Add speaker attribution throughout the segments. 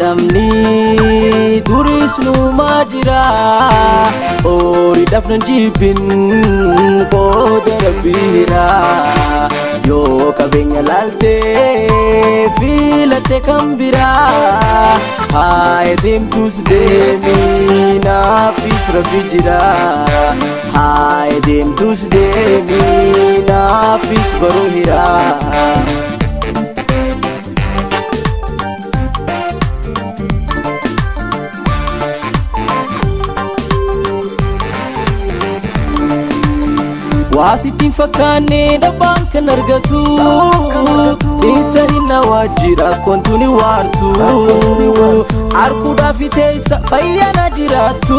Speaker 1: fidamni duris numa jira ori dafnan jibin qooda rabbira yo qabeenya laalte filate kan bira haye deemtus deemi naafis rabbi jira haye deemtus deemi naafis baruu hira Wasitin fakkaanne dhabbaan kan argatu Isa hinna waajjira kontuni waartu Arkuudhaaf teessa fayyana jiraattu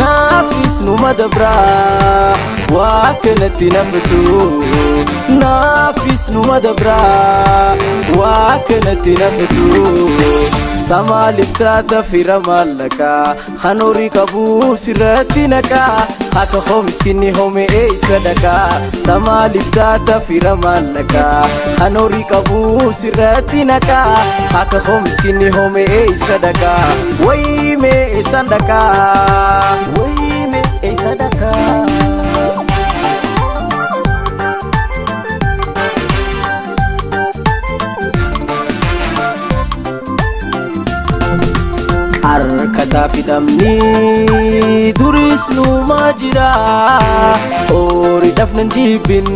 Speaker 1: Naafis numa dabraa waa kanatti nafatu Naafis numa dabraa waa kanatti nafatu Sama liftaata fira mallaka Khanorii qabuu sirratti naqa Haka ho miskini home sadaka Sama liftaata fira mallaka Khanorii qabuu sirratti naqa Haka ho miskini home sadaka Wayme sadaka Wayme sadaka Arkata fidamni duris numa jira ori dafnan jibin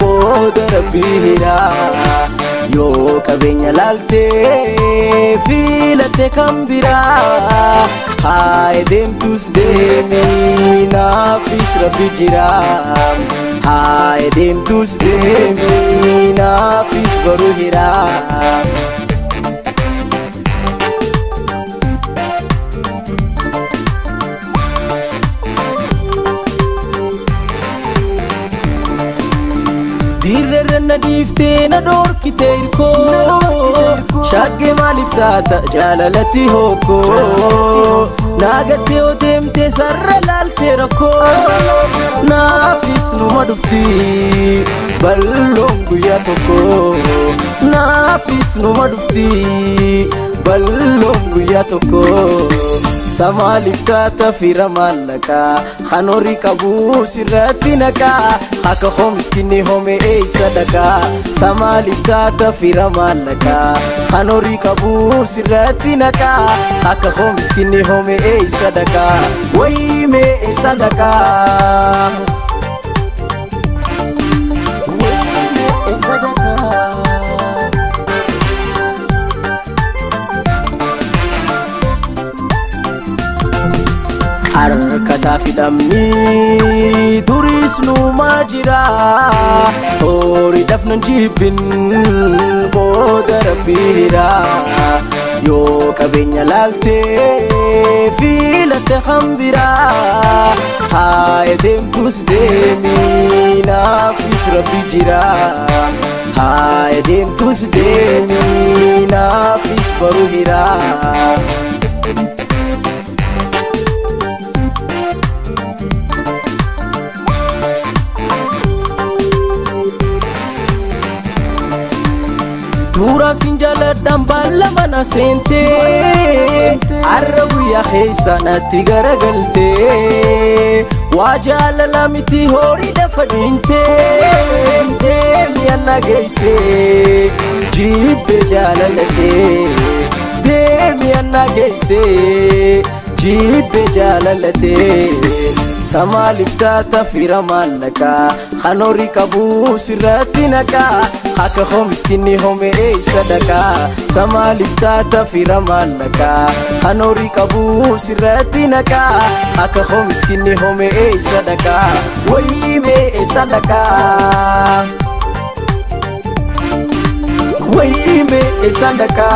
Speaker 1: qooda rabbira yo qabeenya laalte filate kan bira haye deemtus deemi naafis rabbi jira haye deemtus deemi naafis baruu hira Dirre nadifte na dorkite irko Shagge maliftata jalalati hoko Nagate odemte sarra lalte rako Naafis numa dufti ballon guyyaa tokko Naafis numa dufti ballon guyyaa tokko Sama liftaata fira mallaka Khanorii qabuu sirratti naqa Haka ho miskini home sadaka Sama liftaata fira mallaka Khanorii qabuu sirratti naqa Haka ho miskini home sadaka Wayme sadaka Wayme sadaka Arkata fidamni duris numa jira ori dafnan jibin qooda rabbira yo qabeenya laalte filate kan bira haye deemtus deemi naafis rabbi jira haye deemtus deemi naafis baruu hira Dura sinjaladhan balla mana seente Arrabu ya keessa natti garagalte Waa jaalala miti horii dafa dhiinte Deemi anna geesse jibbe jaalalate Deemi anna geesse jibbe jaalalate Sama liftaata fira mallaka Khanorii qabuu sirratti naqa Haka ho miskini home sadaka Sama liftaata fira mallaka Khanorii qabuu sirratti naqa Haka ho miskini home sadaka Wayme sadaka Wayme sadaka